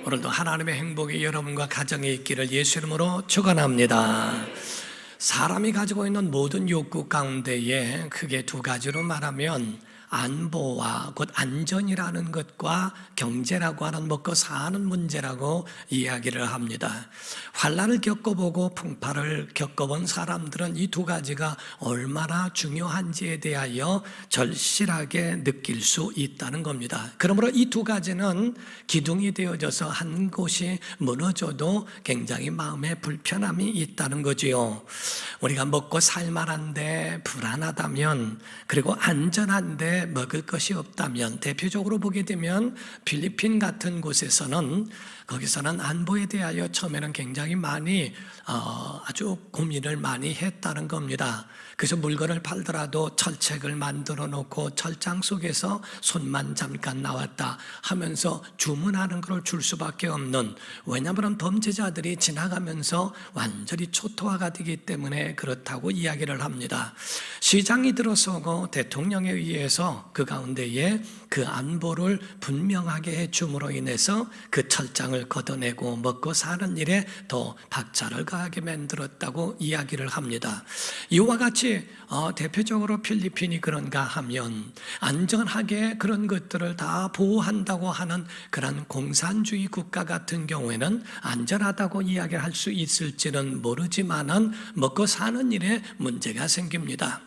오늘도 하나님의 행복이 여러분과 가정에 있기를 예수 이름으로 축원합니다. 사람이 가지고 있는 모든 욕구 가운데에 크게 두 가지로 말하면 안보와 곧 안전이라는 것과 경제라고 하는 먹고 사는 문제라고 이야기를 합니다. 환난을 겪어보고 풍파를 겪어본 사람들은 이 두 가지가 얼마나 중요한지에 대하여 절실하게 느낄 수 있다는 겁니다. 그러므로 이 두 가지는 기둥이 되어져서 한 곳이 무너져도 굉장히 마음에 불편함이 있다는 거지요. 우리가 먹고 살만한데 불안하다면, 그리고 안전한데 먹을 것이 없다면, 대표적으로 보게 되면 필리핀 같은 곳에서는 거기서는 안보에 대하여 처음에는 굉장히 많이 아주 고민을 많이 했다는 겁니다. 그래서 물건을 팔더라도 철책을 만들어 놓고 철장 속에서 손만 잠깐 나왔다 하면서 주문하는 걸 줄 수밖에 없는, 왜냐하면 범죄자들이 지나가면서 완전히 초토화가 되기 때문에 그렇다고 이야기를 합니다. 시장이 들어서고 대통령에 의해서 그 가운데에 그 안보를 분명하게 해줌으로 인해서 그 철장을 걷어내고 먹고 사는 일에 더 박차를 가하게 만들었다고 이야기를 합니다. 이와 같이 대표적으로 필리핀이 그런가 하면 안전하게 그런 것들을 다 보호한다고 하는 그런 공산주의 국가 같은 경우에는 안전하다고 이야기를 할 수 있을지는 모르지만은 먹고 사는 일에 문제가 생깁니다.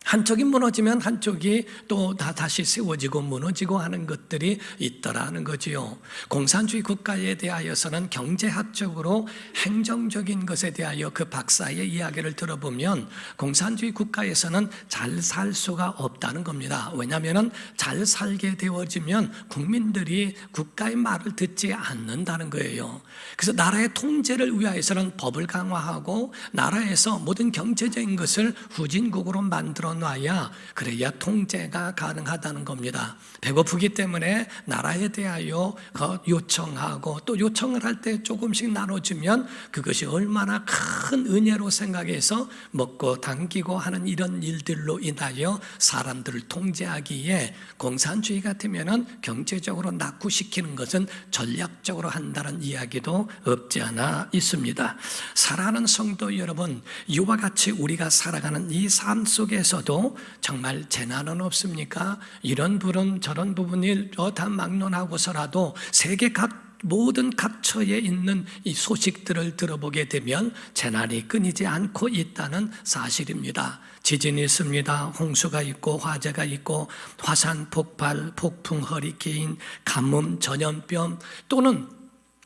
한쪽이 무너지면 한쪽이 또 다시 세워지고 무너지고 하는 것들이 있더라는 거지요. 공산주의 국가에 대하여서는 경제학적으로 행정적인 것에 대하여 그 박사의 이야기를 들어보면 공산주의 국가에서는 잘 살 수가 없다는 겁니다. 왜냐하면 잘 살게 되어지면 국민들이 국가의 말을 듣지 않는다는 거예요. 그래서 나라의 통제를 위하여서는 법을 강화하고 나라에서 모든 경제적인 것을 후진국으로 만들어 놔야, 그래야 통제가 가능하다는 겁니다. 배고프기 때문에 나라에 대하여 요청하고, 또 요청을 할 때 조금씩 나눠주면 그것이 얼마나 큰 은혜로 생각해서 먹고 당기고 하는 이런 일들로 인하여 사람들을 통제하기에, 공산주의 같으면은 경제적으로 낙후시키는 것은 전략적으로 한다는 이야기도 없지 않아 있습니다. 사랑하는 성도 여러분, 이와 같이 우리가 살아가는 이 삶 속에서도 정말 재난은 없습니까? 이런 부분 저런 부분을 다 막론하고서라도 세계 모든 각처에 있는 이 소식들을 들어보게 되면 재난이 끊이지 않고 있다는 사실입니다. 지진이 있습니다. 홍수가 있고 화재가 있고 화산 폭발, 폭풍, 허리케인, 가뭄, 전염병, 또는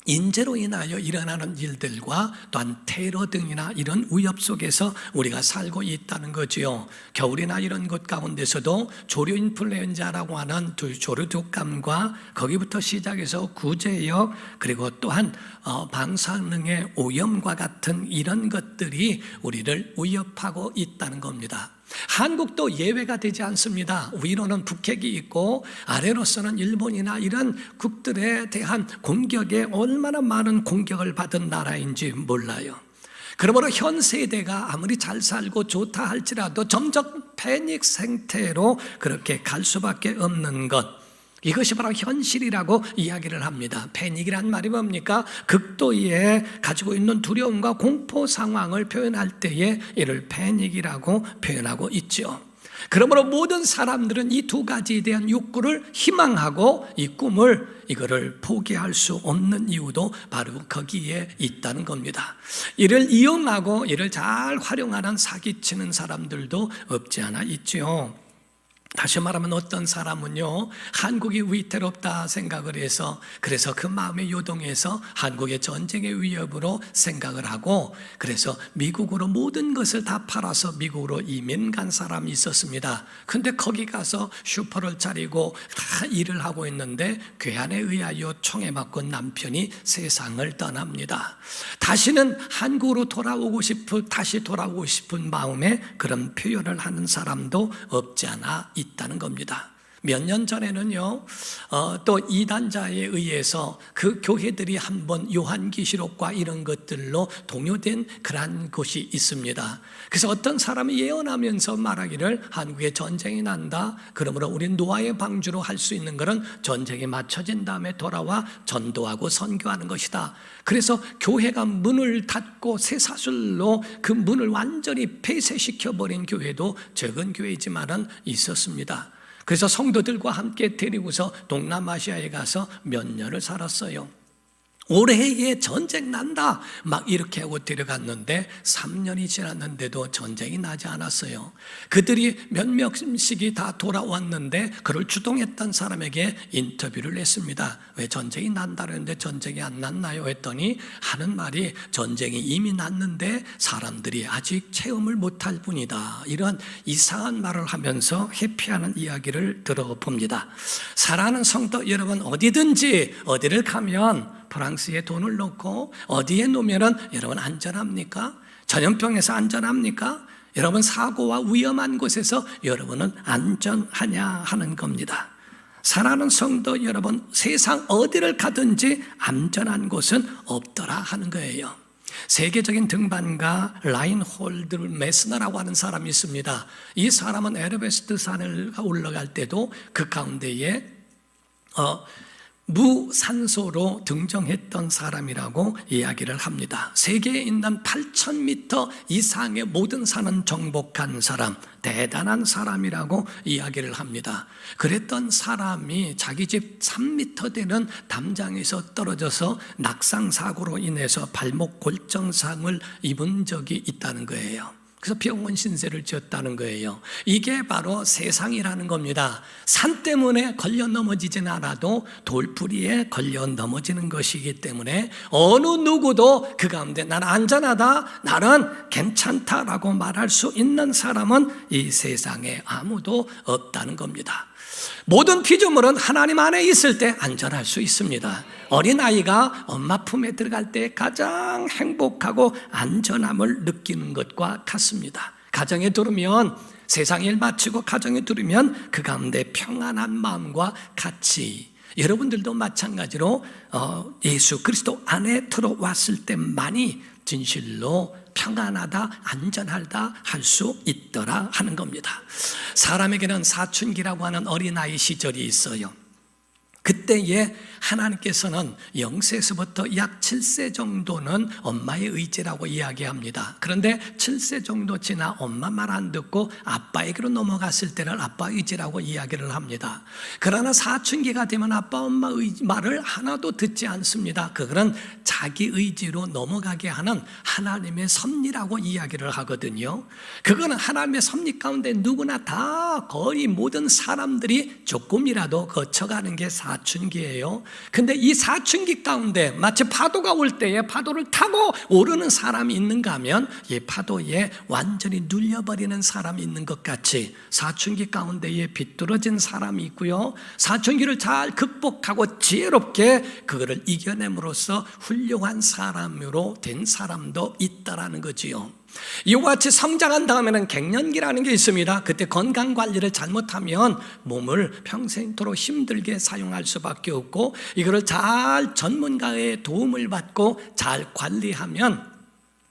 인재로 인하여 일어나는 일들과 또한 테러 등이나 이런 위협 속에서 우리가 살고 있다는 거지요. 겨울이나 이런 것 가운데서도 조류 인플루엔자라고 하는 조류 독감과 거기부터 시작해서 구제역, 그리고 또한 방사능의 오염과 같은 이런 것들이 우리를 위협하고 있다는 겁니다. 한국도 예외가 되지 않습니다. 위로는 북핵이 있고 아래로서는 일본이나 이런 국들에 대한 공격에 얼마나 많은 공격을 받은 나라인지 몰라요. 그러므로 현 세대가 아무리 잘 살고 좋다 할지라도 점점 패닉 상태로 그렇게 갈 수밖에 없는 것, 이것이 바로 현실이라고 이야기를 합니다. 패닉이란 말이 뭡니까? 극도의 가지고 있는 두려움과 공포 상황을 표현할 때에 이를 패닉이라고 표현하고 있죠. 그러므로 모든 사람들은 이 두 가지에 대한 욕구를 희망하고 이 꿈을 이거를 포기할 수 없는 이유도 바로 거기에 있다는 겁니다. 이를 이용하고 이를 잘 활용하는 사기치는 사람들도 없지 않아 있죠. 다시 말하면 어떤 사람은요, 한국이 위태롭다 생각을 해서, 그래서 그 마음에 요동해서 한국의 전쟁의 위협으로 생각을 하고, 그래서 미국으로 모든 것을 다 팔아서 미국으로 이민 간 사람이 있었습니다. 근데 거기 가서 슈퍼를 차리고 다 일을 하고 있는데 괴한에 의하여 총에 맞고 남편이 세상을 떠납니다. 다시는 한국으로 다시 돌아오고 싶은 마음에 그런 표현을 하는 사람도 없지 않아 있다는 겁니다. 몇 년 전에는요, 또 이단자에 의해서 그 교회들이 한번 요한계시록과 이런 것들로 동요된 그러한 곳이 있습니다. 그래서 어떤 사람이 예언하면서 말하기를 한국에 전쟁이 난다. 그러므로 우리 노아의 방주로 할 수 있는 것은 전쟁이 맞춰진 다음에 돌아와 전도하고 선교하는 것이다. 그래서 교회가 문을 닫고 쇠사슬로 그 문을 완전히 폐쇄시켜버린 교회도 적은 교회이지만은 있었습니다. 그래서 성도들과 함께 데리고서 동남아시아에 가서 몇 년을 살았어요. 올해에 전쟁 난다 막 이렇게 하고 데려갔는데 3년이 지났는데도 전쟁이 나지 않았어요. 그들이 몇 명씩이 다 돌아왔는데 그를 주동했던 사람에게 인터뷰를 했습니다. 왜 전쟁이 난다는데 전쟁이 안 났나요? 했더니 하는 말이 전쟁이 이미 났는데 사람들이 아직 체험을 못할 뿐이다. 이런 이상한 말을 하면서 회피하는 이야기를 들어봅니다. 사랑하는 성도 여러분, 어디든지 어디를 가면 프랑스에 돈을 넣고 어디에 놓으면 여러분 안전합니까? 전염병에서 안전합니까? 여러분 사고와 위험한 곳에서 여러분은 안전하냐 하는 겁니다. 사랑하는 성도 여러분, 세상 어디를 가든지 안전한 곳은 없더라 하는 거예요. 세계적인 등반가 라인홀드 메스너라고 하는 사람이 있습니다. 이 사람은 에베레스트 산을 올라갈 때도 그 가운데에 무산소로 등정했던 사람이라고 이야기를 합니다. 세계에 있는 8,000m 이상의 모든 산은 정복한 사람, 대단한 사람이라고 이야기를 합니다. 그랬던 사람이 자기 집 3m 되는 담장에서 떨어져서 낙상사고로 인해서 발목 골정상을 입은 적이 있다는 거예요. 그래서 병원 신세를 지었다는 거예요. 이게 바로 세상이라는 겁니다. 산 때문에 걸려 넘어지진 않아도 돌부리에 걸려 넘어지는 것이기 때문에 어느 누구도 그 가운데 나는 안전하다, 나는 괜찮다라고 말할 수 있는 사람은 이 세상에 아무도 없다는 겁니다. 모든 피조물은 하나님 안에 있을 때 안전할 수 있습니다. 어린아이가 엄마 품에 들어갈 때 가장 행복하고 안전함을 느끼는 것과 같습니다. 가정에 들으면, 세상 일 마치고 가정에 들으면 그 가운데 평안한 마음과 같이, 여러분들도 마찬가지로 예수 그리스도 안에 들어왔을 때만이 진실로 평안하다, 안전하다 할 수 있더라 하는 겁니다. 사람에게는 사춘기라고 하는 어린아이 시절이 있어요. 그때에 하나님께서는 0세에서부터 약 7세 정도는 엄마의 의지라고 이야기합니다. 그런데 7세 정도 지나 엄마 말 안 듣고 아빠에게로 넘어갔을 때를 아빠 의지라고 이야기를 합니다. 그러나 사춘기가 되면 아빠 엄마 말을 하나도 듣지 않습니다. 그거는 자기 의지로 넘어가게 하는 하나님의 섭리라고 이야기를 하거든요. 그거는 하나님의 섭리 가운데 누구나 다 거의 모든 사람들이 조금이라도 거쳐가는 게 사춘기예요. 근데 이 사춘기 가운데 마치 파도가 올 때에 파도를 타고 오르는 사람이 있는가 하면 이 파도에 완전히 눌려버리는 사람이 있는 것 같이 사춘기 가운데에 비뚤어진 사람이 있고요, 사춘기를 잘 극복하고 지혜롭게 그거를 이겨냄으로써 훌륭한 사람으로 된 사람도 있다라는 거지요. 이와 같이 성장한 다음에는 갱년기라는 게 있습니다. 그때 건강관리를 잘못하면 몸을 평생토록 힘들게 사용할 수밖에 없고, 이거를 잘 전문가의 도움을 받고 잘 관리하면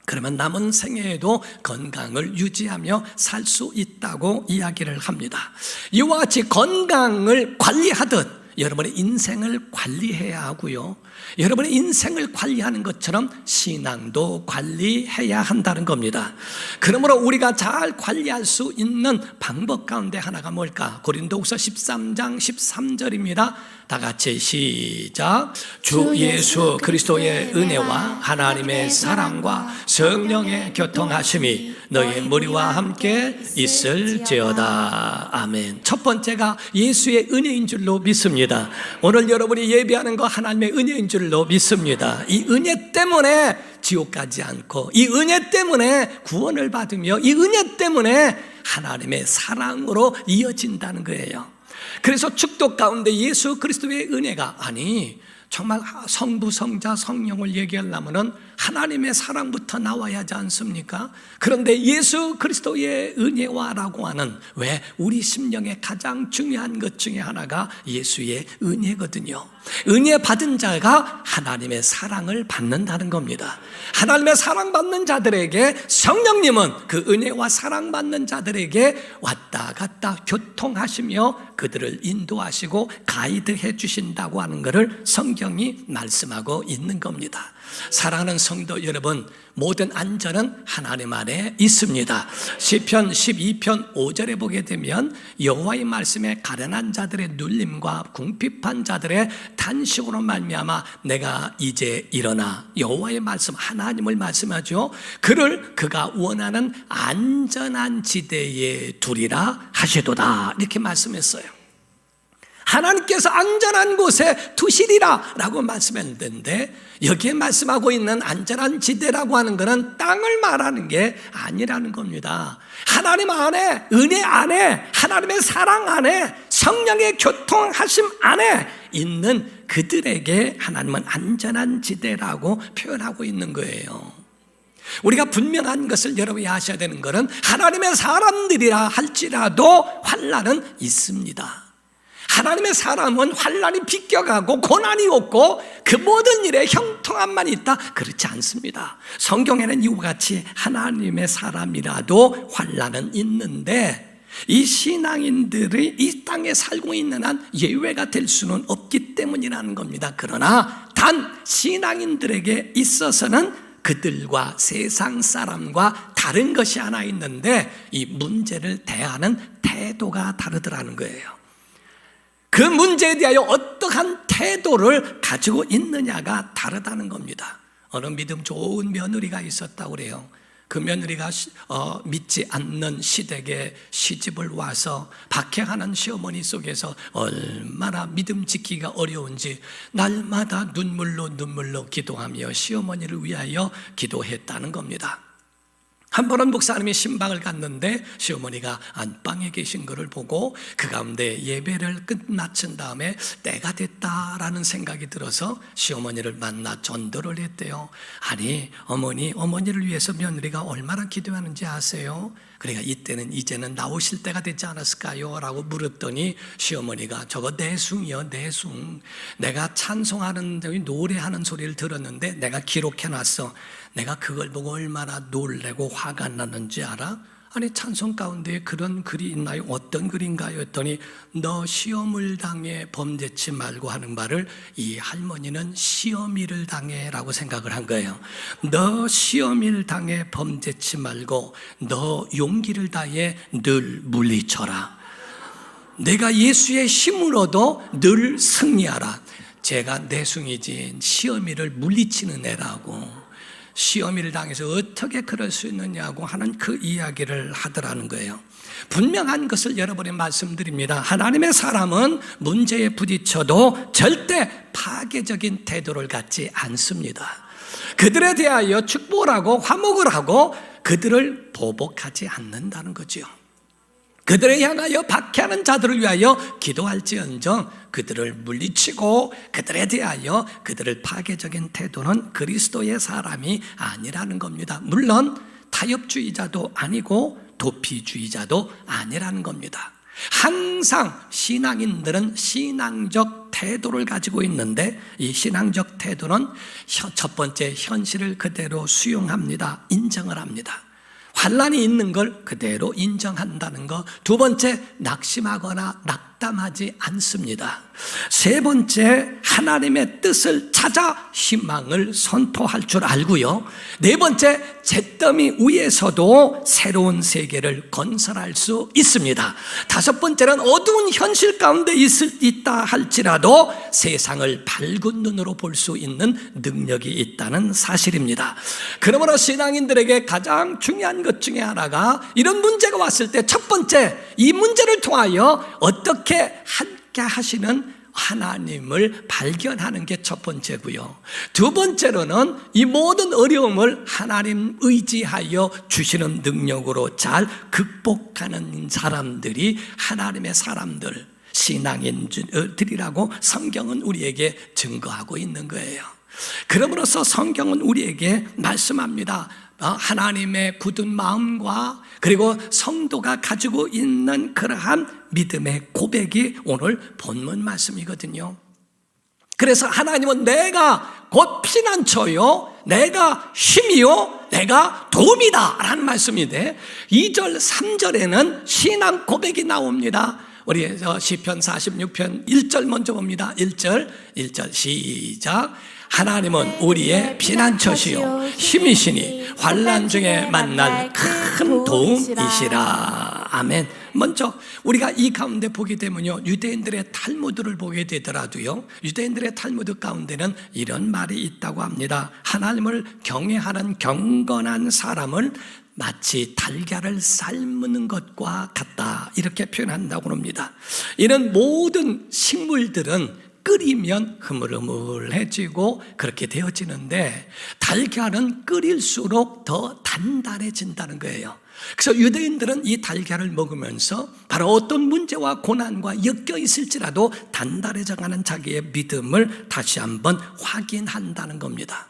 그러면 남은 생애에도 건강을 유지하며 살 수 있다고 이야기를 합니다. 이와 같이 건강을 관리하듯 여러분의 인생을 관리해야 하고요, 여러분의 인생을 관리하는 것처럼 신앙도 관리해야 한다는 겁니다. 그러므로 우리가 잘 관리할 수 있는 방법 가운데 하나가 뭘까? 고린도후서 13장 13절입니다. 다 같이 시작. 주 예수 그리스도의 은혜와 하나님의 사랑과 성령의 교통하심이 너희 무리와 함께 있을지어다. 아멘. 첫 번째가 예수의 은혜인 줄로 믿습니다. 오늘 여러분이 예배하는 거 하나님의 은혜인 줄로 믿습니다. 이 은혜 때문에 지옥 가지 않고, 이 은혜 때문에 구원을 받으며, 이 은혜 때문에 하나님의 사랑으로 이어진다는 거예요. 그래서 축도 가운데 예수 그리스도의 은혜가, 아니 정말 성부, 성자, 성령을 얘기하려면 하나님의 사랑부터 나와야 하지 않습니까? 그런데 예수 그리스도의 은혜와라고 하는, 왜? 우리 심령의 가장 중요한 것 중에 하나가 예수의 은혜거든요. 은혜 받은 자가 하나님의 사랑을 받는다는 겁니다. 하나님의 사랑받는 자들에게 성령님은 그 은혜와 사랑받는 자들에게 왔다 갔다 교통하시며 그들을 인도하시고 가이드해 주신다고 하는 것을 성경이 말씀하고 있는 겁니다. 사랑하는 성도 여러분, 모든 안전은 하나님 안에 있습니다. 시편 12편 5절에 보게 되면 여호와의 말씀에 가련한 자들의 눌림과 궁핍한 자들의 탄식으로 말미암아 내가 이제 일어나, 여호와의 말씀, 하나님을 말씀하죠. 그를 그가 원하는 안전한 지대에 두리라 하시도다, 이렇게 말씀했어요. 하나님께서 안전한 곳에 두시리라 라고 말씀했는데, 여기에 말씀하고 있는 안전한 지대라고 하는 것은 땅을 말하는 게 아니라는 겁니다. 하나님 안에, 은혜 안에, 하나님의 사랑 안에, 성령의 교통하심 안에 있는 그들에게 하나님은 안전한 지대라고 표현하고 있는 거예요. 우리가 분명한 것을 여러분이 아셔야 되는 것은, 하나님의 사람들이라 할지라도 환난은 있습니다. 하나님의 사람은 환난이 비껴가고 고난이 없고 그 모든 일에 형통함만 있다, 그렇지 않습니다. 성경에는 이와 같이 하나님의 사람이라도 환난은 있는데, 이 신앙인들이 이 땅에 살고 있는 한 예외가 될 수는 없기 때문이라는 겁니다. 그러나 단 신앙인들에게 있어서는 그들과 세상 사람과 다른 것이 하나 있는데, 이 문제를 대하는 태도가 다르더라는 거예요. 그 문제에 대하여 어떠한 태도를 가지고 있느냐가 다르다는 겁니다. 어느 믿음 좋은 며느리가 있었다고 그래요. 그 며느리가 믿지 않는 시댁에 시집을 와서 박해하는 시어머니 속에서 얼마나 믿음 지키기가 어려운지 날마다 눈물로 기도하며 시어머니를 위하여 기도했다는 겁니다. 한 번은 목사님이 신방을 갔는데 시어머니가 안방에 계신 것을 보고 그 가운데 예배를 끝마친 다음에 때가 됐다라는 생각이 들어서 시어머니를 만나 전도를 했대요. 아니 어머니를 위해서 며느리가 얼마나 기도하는지 아세요? 그러니까 이제는 나오실 때가 되지 않았을까요? 라고 물었더니 시어머니가 저거 내숭이요, 내숭. 내가 찬송하는 노래하는 소리를 들었는데 내가 기록해놨어. 내가 그걸 보고 얼마나 놀래고 화가 났는지 알아? 아니 찬송 가운데 그런 글이 있나요? 어떤 글인가요? 했더니 너 시험을 당해 범죄치 말고 하는 말을 이 할머니는 시험이를 당해 라고 생각을 한 거예요. 너 시험을 당해 범죄치 말고 너 용기를 다해 늘 물리쳐라. 내가 예수의 힘으로도 늘 승리하라. 제가 내숭이지 시험이를 물리치는 애라고, 시험을 당해서 어떻게 그럴 수 있느냐고 하는 그 이야기를 하더라는 거예요. 분명한 것을 여러분에 말씀드립니다. 하나님의 사람은 문제에 부딪혀도 절대 파괴적인 태도를 갖지 않습니다. 그들에 대하여 축복을 하고 화목을 하고 그들을 보복하지 않는다는 거죠. 그들을 향하여 박해하는 자들을 위하여 기도할지언정 그들을 물리치고 그들에 대하여 그들을 파괴적인 태도는 그리스도의 사람이 아니라는 겁니다. 물론 타협주의자도 아니고 도피주의자도 아니라는 겁니다. 항상 신앙인들은 신앙적 태도를 가지고 있는데, 이 신앙적 태도는 첫 번째 현실을 그대로 수용합니다. 인정을 합니다. 환난이 있는 걸 그대로 인정한다는 것. 두 번째, 낙심하거나 낙담하지 않습니다. 세 번째, 하나님의 뜻을 찾아 희망을 선포할 줄 알고요. 네 번째, 잿더미 위에서도 새로운 세계를 건설할 수 있습니다. 다섯 번째는 어두운 현실 가운데 있다 할지라도 세상을 밝은 눈으로 볼 수 있는 능력이 있다는 사실입니다. 그러므로 신앙인들에게 가장 중요한 것 중에 하나가, 이런 문제가 왔을 때 첫 번째, 이 문제를 통하여 어떻게 함께 하시는 하나님을 발견하는 게 첫 번째고요. 두 번째로는 이 모든 어려움을 하나님 의지하여 주시는 능력으로 잘 극복하는 사람들이 하나님의 사람들, 신앙인들이라고 성경은 우리에게 증거하고 있는 거예요. 그러므로서 성경은 우리에게 말씀합니다. 하나님의 굳은 마음과 그리고 성도가 가지고 있는 그러한 믿음의 고백이 오늘 본문 말씀이거든요. 그래서 하나님은 내가 곧 피난처요, 내가 힘이요, 내가 도움이다 라는 말씀인데 2절 3절에는 신앙 고백이 나옵니다. 우리 시편 46편 1절 먼저 봅니다. 1절 시작. 하나님은 우리의 피난처시요 힘이시니 환난 중에 만날 큰 도움이시라. 아멘. 먼저 우리가 이 가운데 보게 되면요, 유대인들의 탈무드를 보게 되더라도요, 유대인들의 탈무드 가운데는 이런 말이 있다고 합니다. 하나님을 경외하는 경건한 사람을 마치 달걀을 삶는 것과 같다, 이렇게 표현한다고 합니다. 이런 모든 식물들은 끓이면 흐물흐물해지고 그렇게 되어지는데 달걀은 끓일수록 더 단단해진다는 거예요. 그래서 유대인들은 이 달걀을 먹으면서 바로 어떤 문제와 고난과 엮여 있을지라도 단단해져가는 자기의 믿음을 다시 한번 확인한다는 겁니다.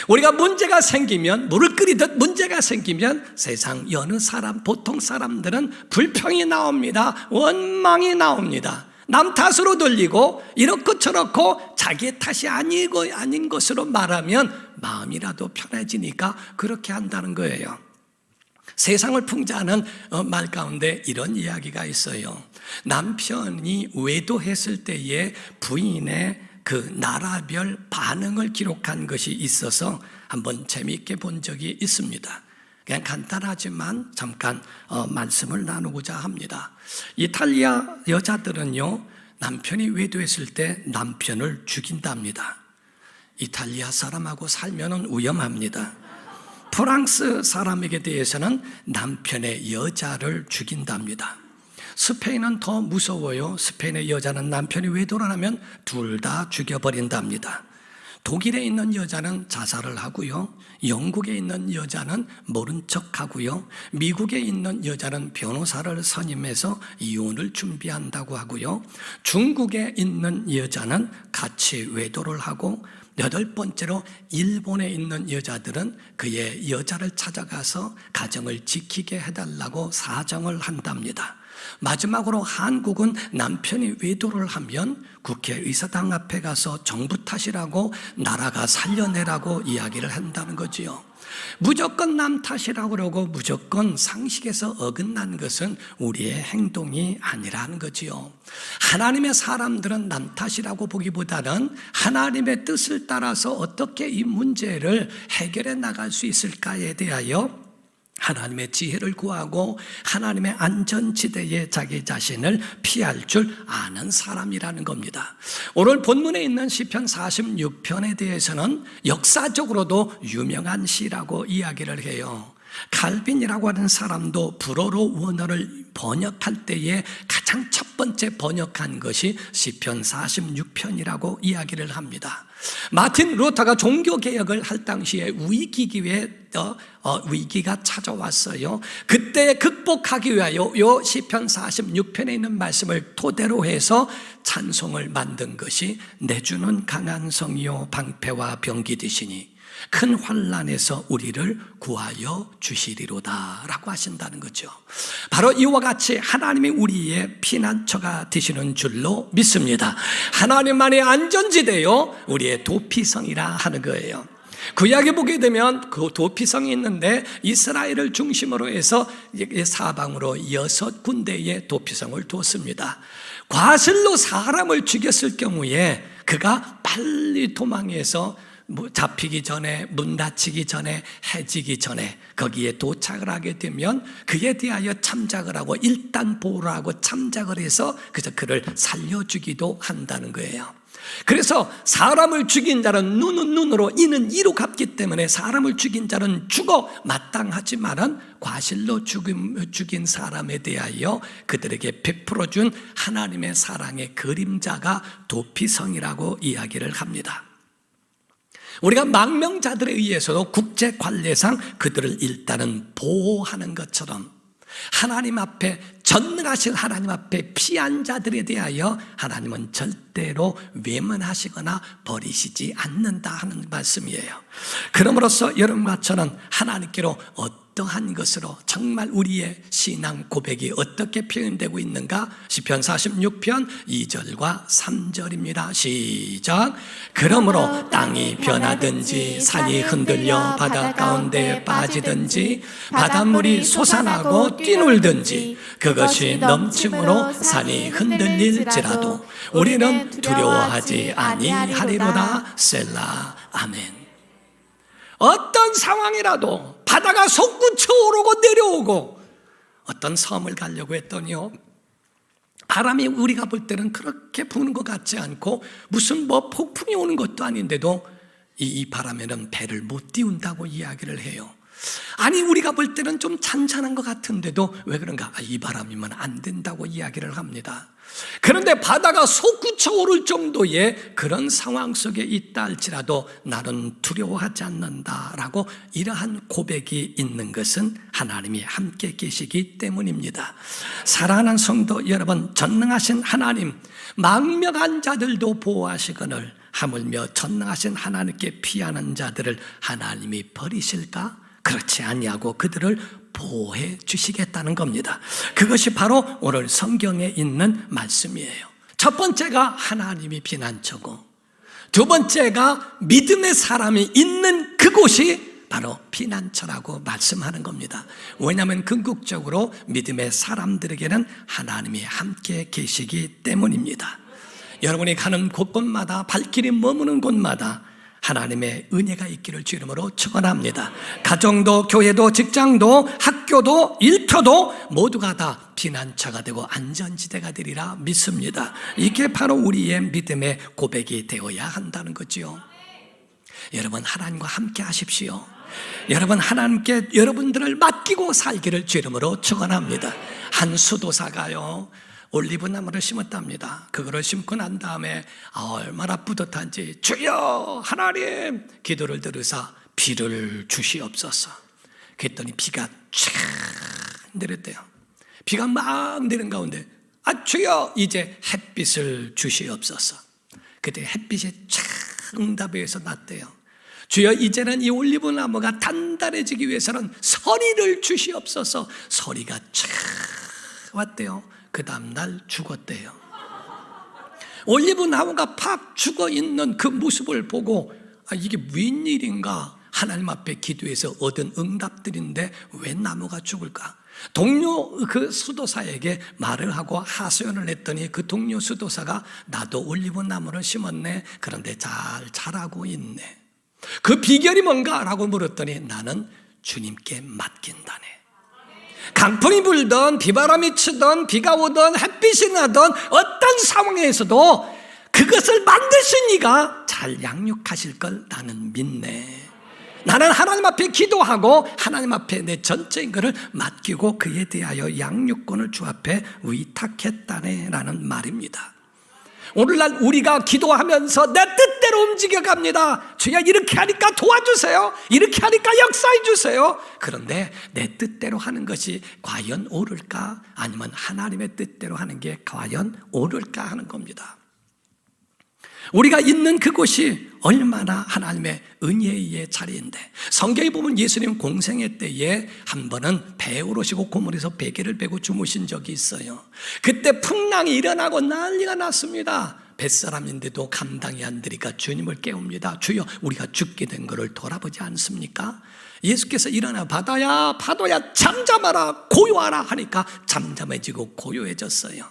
우리가 문제가 생기면, 물을 끓이듯 문제가 생기면 세상 여느 사람, 보통 사람들은 불평이 나옵니다. 원망이 나옵니다. 남 탓으로 돌리고 이렇고 저렇고 자기의 탓이 아닌 것으로 말하면 마음이라도 편해지니까 그렇게 한다는 거예요. 세상을 풍자하는 말 가운데 이런 이야기가 있어요. 남편이 외도했을 때의 부인의 그 나라별 반응을 기록한 것이 있어서 한번 재미있게 본 적이 있습니다. 그냥 간단하지만 잠깐 말씀을 나누고자 합니다. 이탈리아 여자들은요, 남편이 외도했을 때 남편을 죽인답니다. 이탈리아 사람하고 살면은 위험합니다. 프랑스 사람에게 대해서는 남편의 여자를 죽인답니다. 스페인은 더 무서워요. 스페인의 여자는 남편이 외도를 하면 둘 다 죽여버린답니다. 독일에 있는 여자는 자살을 하고요, 영국에 있는 여자는 모른 척하고요, 미국에 있는 여자는 변호사를 선임해서 이혼을 준비한다고 하고요, 중국에 있는 여자는 같이 외도를 하고, 8번째로 일본에 있는 여자들은 그의 여자를 찾아가서 가정을 지키게 해달라고 사정을 한답니다. 마지막으로 한국은 남편이 외도를 하면 국회의사당 앞에 가서 정부 탓이라고, 나라가 살려내라고 이야기를 한다는 거지요. 무조건 남 탓이라고 그러고 무조건 상식에서 어긋난 것은 우리의 행동이 아니라는 거지요. 하나님의 사람들은 남 탓이라고 보기보다는 하나님의 뜻을 따라서 어떻게 이 문제를 해결해 나갈 수 있을까에 대하여 하나님의 지혜를 구하고 하나님의 안전지대에 자기 자신을 피할 줄 아는 사람이라는 겁니다. 오늘 본문에 있는 시편 46편에 대해서는 역사적으로도 유명한 시라고 이야기를 해요. 칼빈이라고 하는 사람도 불어로 원어를 번역할 때에 가장 첫 번째 번역한 것이 시편 46편이라고 이야기를 합니다. 마틴 루터가 종교개혁을 할 당시에 위기가 찾아왔어요. 그때 극복하기 위하여 이 시편 46편에 있는 말씀을 토대로 해서 찬송을 만든 것이 내주는 강한 성이요 방패와 병기 되시니 큰 환난에서 우리를 구하여 주시리로다 라고 하신다는 거죠. 바로 이와 같이 하나님이 우리의 피난처가 되시는 줄로 믿습니다. 하나님만의 안전지대요, 우리의 도피성이라 하는 거예요. 구약에 보게 되면 그 도피성이 있는데 이스라엘을 중심으로 해서 사방으로 6군데의 도피성을 두었습니다. 과실로 사람을 죽였을 경우에 그가 빨리 도망해서 잡히기 전에, 문 닫히기 전에, 해지기 전에 거기에 도착을 하게 되면 그에 대하여 참작을 하고 일단 보호를 하고 참작을 해서 그래서 그를 살려주기도 한다는 거예요. 그래서 사람을 죽인 자는 눈은 눈으로 이는 이로 갚기 때문에 사람을 죽인 자는 죽어 마땅하지만은 과실로 죽인 사람에 대하여 그들에게 베풀어준 하나님의 사랑의 그림자가 도피성이라고 이야기를 합니다. 우리가 망명자들에 의해서도 국제관례상 그들을 일단은 보호하는 것처럼 하나님 앞에, 전능하신 하나님 앞에 피한 자들에 대하여 하나님은 절대로 외면하시거나 버리시지 않는다 하는 말씀이에요. 그러므로서 여러분과 저는 하나님께로 어떠한 것으로 정말 우리의 신앙 고백이 어떻게 표현되고 있는가? 시편 46편 2절과 3절입니다. 시작. 그러므로 땅이 변하든지 산이 흔들려 바다 가운데 빠지든지 바닷물이 솟아나고 뛰놀든지 그것이 넘침으로 산이 흔들릴지라도 우리는 두려워하지 아니하리로다. 셀라. 아멘. 어떤 상황이라도 바다가 솟구쳐 오르고 내려오고, 어떤 섬을 가려고 했더니요, 바람이 우리가 볼 때는 그렇게 부는 것 같지 않고 무슨 폭풍이 오는 것도 아닌데도 이 바람에는 배를 못 띄운다고 이야기를 해요. 아니, 우리가 볼 때는 좀 잔잔한 것 같은데도 왜 그런가? 이 바람이면 안 된다고 이야기를 합니다. 그런데 바다가 솟구쳐 오를 정도의 그런 상황 속에 있다 할지라도 나는 두려워하지 않는다라고 이러한 고백이 있는 것은 하나님이 함께 계시기 때문입니다. 사랑하는 성도 여러분, 전능하신 하나님, 망명한 자들도 보호하시거늘 하물며 전능하신 하나님께 피하는 자들을 하나님이 버리실까? 그렇지 아니하고 그들을 보호해 주시겠다는 겁니다. 그것이 바로 오늘 성경에 있는 말씀이에요. 첫 번째가 하나님이 피난처고, 두 번째가 믿음의 사람이 있는 그곳이 바로 피난처라고 말씀하는 겁니다. 왜냐하면 궁극적으로 믿음의 사람들에게는 하나님이 함께 계시기 때문입니다. 여러분이 가는 곳곳마다, 발길이 머무는 곳마다 하나님의 은혜가 있기를 주 이름으로 축원합니다. 가정도, 교회도, 직장도, 학교도, 일터도 모두가 다 피난처가 되고 안전지대가 되리라 믿습니다. 이게 바로 우리의 믿음의 고백이 되어야 한다는 거지요. 여러분, 하나님과 함께 하십시오. 여러분, 하나님께 여러분들을 맡기고 살기를 주 이름으로 축원합니다. 한 수도사가요, 올리브나무를 심었답니다. 그거를 심고 난 다음에 얼마나 뿌듯한지, 주여 하나님, 기도를 들으사 비를 주시옵소서. 그랬더니 비가 쫙 내렸대요. 비가 막 내린 가운데 주여 이제 햇빛을 주시옵소서. 그때 햇빛이 쫙 응답에서 났대요. 주여 이제는 이 올리브나무가 단단해지기 위해서는 서리를 주시옵소서. 서리가 쫙 왔대요. 그 다음날 죽었대요. 올리브나무가 팍 죽어있는 그 모습을 보고 이게 웬일인가, 하나님 앞에 기도해서 얻은 응답들인데 왜 나무가 죽을까? 동료 그 수도사에게 말을 하고 하소연을 했더니 그 동료 수도사가 나도 올리브나무를 심었네. 그런데 잘 자라고 있네. 그 비결이 뭔가? 라고 물었더니 나는 주님께 맡긴다네. 강풍이 불던, 비바람이 치던, 비가 오던, 햇빛이 나던 어떤 상황에서도 그것을 만드신 이가 잘 양육하실 걸 나는 믿네. 나는 하나님 앞에 기도하고 하나님 앞에 내 전체인 것을 맡기고 그에 대하여 양육권을 주 앞에 위탁했다네 라는 말입니다. 오늘날 우리가 기도하면서 내 뜻대로 움직여갑니다. 주여 이렇게 하니까 도와주세요. 이렇게 하니까 역사해 주세요. 그런데 내 뜻대로 하는 것이 과연 옳을까? 아니면 하나님의 뜻대로 하는 게 과연 옳을까 하는 겁니다. 우리가 있는 그곳이 얼마나 하나님의 은혜의 자리인데, 성경에 보면 예수님 공생애 때에 한 번은 배에 오르시고 고물에서 베개를 베고 주무신 적이 있어요. 그때 풍랑이 일어나고 난리가 났습니다. 뱃사람인데도 감당이 안 되니까 주님을 깨웁니다. 주여 우리가 죽게 된 것을 돌아보지 않습니까? 예수께서 일어나 바다야 파도야 잠잠하라 고요하라 하니까 잠잠해지고 고요해졌어요.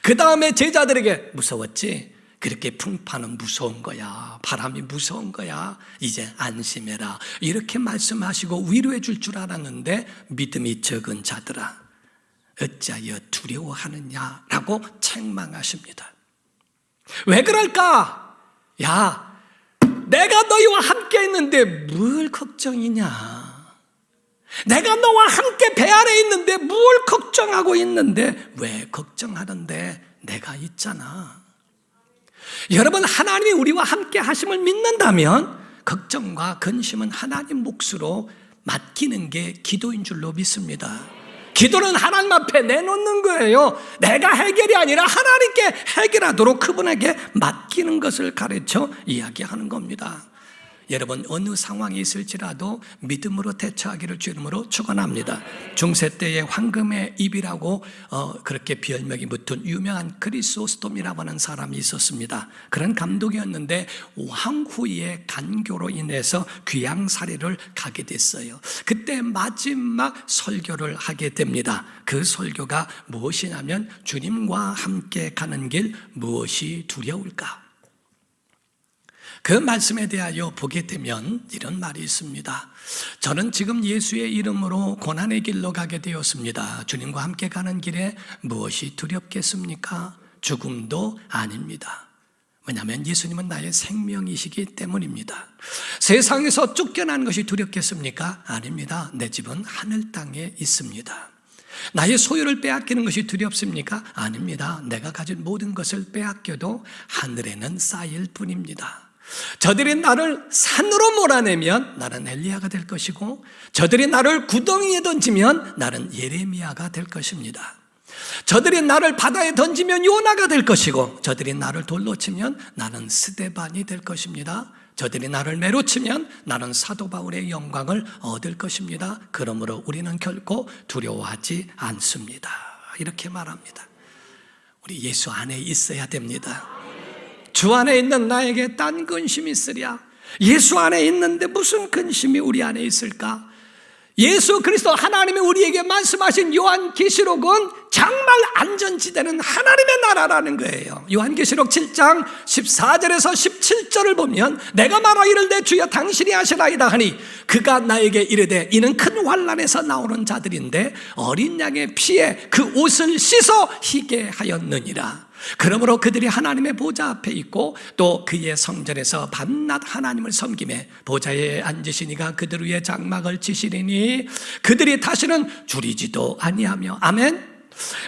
그 다음에 제자들에게 무서웠지? 그렇게 풍파는 무서운 거야. 바람이 무서운 거야. 이제 안심해라. 이렇게 말씀하시고 위로해 줄 줄 알았는데 믿음이 적은 자들아 어찌하여 두려워하느냐라고 책망하십니다. 왜 그럴까? 야, 내가 너희와 함께 있는데 뭘 걱정이냐? 내가 너와 함께 배 아래 있는데 뭘 걱정하고 있는데 왜 걱정하는데 내가 있잖아. 여러분, 하나님이 우리와 함께 하심을 믿는다면 걱정과 근심은 하나님 몫으로 맡기는 게 기도인 줄로 믿습니다. 기도는 하나님 앞에 내놓는 거예요. 내가 해결이 아니라 하나님께 해결하도록 그분에게 맡기는 것을 가르쳐 이야기하는 겁니다. 여러분, 어느 상황이 있을지라도 믿음으로 대처하기를 주님으로 축원합니다. 중세 때의 황금의 입이라고 그렇게 별명이 붙은 유명한 크리소스톰이라고 하는 사람이 있었습니다. 그런 감독이었는데 왕 후의 간교로 인해서 귀양살이를 가게 됐어요. 그때 마지막 설교를 하게 됩니다. 그 설교가 무엇이냐면 주님과 함께 가는 길 무엇이 두려울까? 그 말씀에 대하여 보게 되면 이런 말이 있습니다. 저는 지금 예수의 이름으로 고난의 길로 가게 되었습니다. 주님과 함께 가는 길에 무엇이 두렵겠습니까? 죽음도 아닙니다. 왜냐하면 예수님은 나의 생명이시기 때문입니다. 세상에서 쫓겨나는 것이 두렵겠습니까? 아닙니다. 내 집은 하늘 땅에 있습니다. 나의 소유를 빼앗기는 것이 두렵습니까? 아닙니다. 내가 가진 모든 것을 빼앗겨도 하늘에는 쌓일 뿐입니다. 저들이 나를 산으로 몰아내면 나는 엘리야가 될 것이고, 저들이 나를 구덩이에 던지면 나는 예레미야가 될 것입니다. 저들이 나를 바다에 던지면 요나가 될 것이고, 저들이 나를 돌로 치면 나는 스데반이 될 것입니다. 저들이 나를 매로 치면 나는 사도 바울의 영광을 얻을 것입니다. 그러므로 우리는 결코 두려워하지 않습니다. 이렇게 말합니다. 우리 예수 안에 있어야 됩니다. 주 안에 있는 나에게 딴 근심이 있으랴. 예수 안에 있는데 무슨 근심이 우리 안에 있을까? 예수 그리스도 하나님이 우리에게 말씀하신 요한계시록은 정말 안전지대는 하나님의 나라라는 거예요. 요한계시록 7장 14절에서 17절을 보면 내가 말하 이르되 주여 당신이 하시나이다 하니 그가 나에게 이르되 이는 큰 환난에서 나오는 자들인데 어린 양의 피에 그 옷을 씻어 희게 하였느니라. 그러므로 그들이 하나님의 보좌 앞에 있고 또 그의 성전에서 밤낮 하나님을 섬기매 보좌에 앉으시니가 그들 위에 장막을 치시리니 그들이 다시는 줄이지도 아니하며 아멘.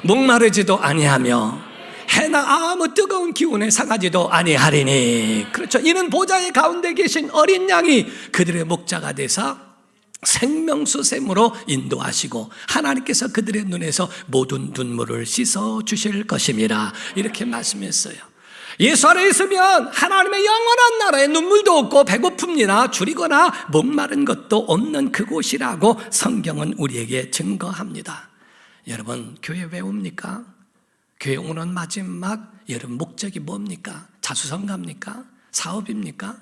목마르지도 아니하며 해나 아무 뜨거운 기운에 상하지도 아니하리니. 그렇죠. 이는 보좌의 가운데 계신 어린 양이 그들의 목자가 되사 생명수 샘으로 인도하시고 하나님께서 그들의 눈에서 모든 눈물을 씻어 주실 것임이라. 이렇게 말씀했어요. 예수 안에 있으면 하나님의 영원한 나라에 눈물도 없고 배고픔이나 줄이거나 목마른 것도 없는 그곳이라고 성경은 우리에게 증거합니다. 여러분, 교회 왜 옵니까? 교회 오는 마지막 여러분 목적이 뭡니까? 자수성가입니까? 사업입니까?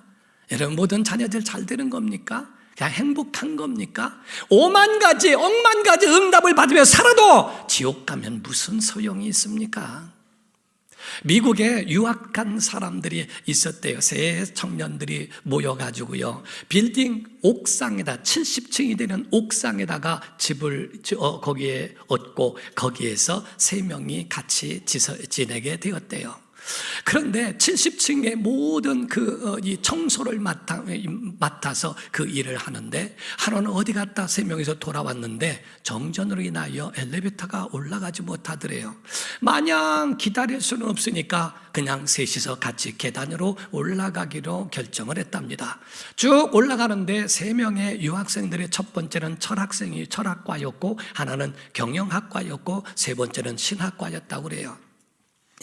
여러분 모든 자녀들 잘 되는 겁니까? 그냥 행복한 겁니까? 5만 가지, 억만 가지 응답을 받으며 살아도 지옥 가면 무슨 소용이 있습니까? 미국에 유학 간 사람들이 있었대요. 새 청년들이 모여가지고요, 빌딩 옥상에다 70층이 되는 옥상에다가 집을 거기에 얻고 거기에서 3명이 같이 지내게 되었대요. 그런데 70층의 모든 이 청소를 맡아서 그 일을 하는데 하루는 어디 갔다 3명이서 돌아왔는데 정전으로 인하여 엘리베이터가 올라가지 못하더래요. 마냥 기다릴 수는 없으니까 그냥 셋이서 같이 계단으로 올라가기로 결정을 했답니다. 쭉 올라가는데 3명의 유학생들의 첫 번째는 철학과였고 하나는 경영학과였고 세 번째는 신학과였다고 그래요.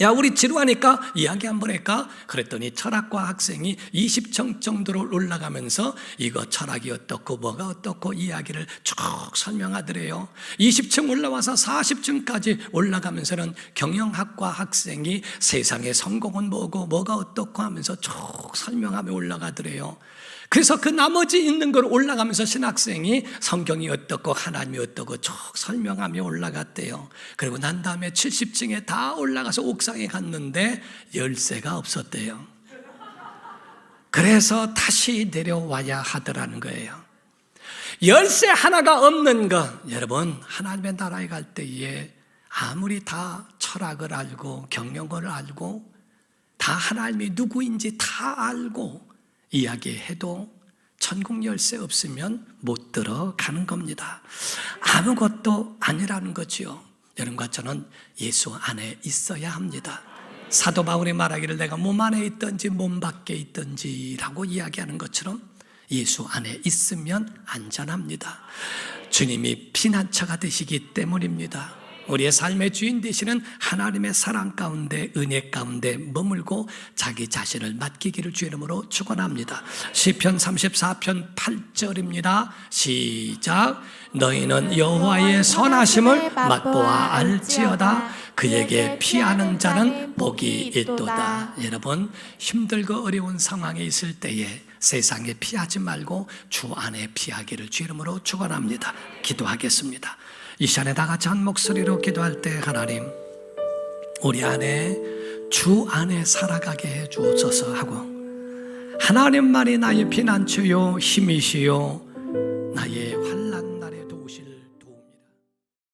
야, 우리 지루하니까 이야기 한번 할까? 그랬더니 철학과 학생이 20층 정도로 올라가면서 이거 철학이 어떻고 뭐가 어떻고 이야기를 쭉 설명하더래요. 20층 올라와서 40층까지 올라가면서는 경영학과 학생이 세상의 성공은 뭐고 뭐가 어떻고 하면서 쭉 설명하며 올라가더래요. 그래서 그 나머지 있는 걸 올라가면서 신학생이 성경이 어떻고 하나님이 어떻고 쭉 설명하며 올라갔대요. 그리고 난 다음에 70층에 다 올라가서 옥상에 갔는데 열쇠가 없었대요. 그래서 다시 내려와야 하더라는 거예요. 열쇠 하나가 없는 것, 여러분 하나님의 나라에 갈 때에 아무리 다 철학을 알고 경영을 알고 다 하나님이 누구인지 다 알고 이야기해도 천국 열쇠 없으면 못 들어가는 겁니다. 아무것도 아니라는 거지요. 여러분과 저는 예수 안에 있어야 합니다. 사도 바울이 말하기를 내가 몸 안에 있든지 몸 밖에 있든지 라고 이야기하는 것처럼 예수 안에 있으면 안전합니다. 주님이 피난처가 되시기 때문입니다. 우리의 삶의 주인 되시는 하나님의 사랑 가운데, 은혜 가운데 머물고 자기 자신을 맡기기를 주 이름으로 축원합니다. 시편 34편 8절입니다. 시작. 너희는 여호와의 선하심을 맛보아 알지어다. 그에게 피하는 자는 복이 있도다. 여러분, 힘들고 어려운 상황에 있을 때에 세상에 피하지 말고 주 안에 피하기를 주 이름으로 축원합니다. 기도하겠습니다. 이 시간에 다 같이 한 목소리로 기도할 때, 하나님, 우리 안에 주 안에 살아가게 해 주옵소서 하고, 하나님만이 나의 피난처요 힘이시요 나의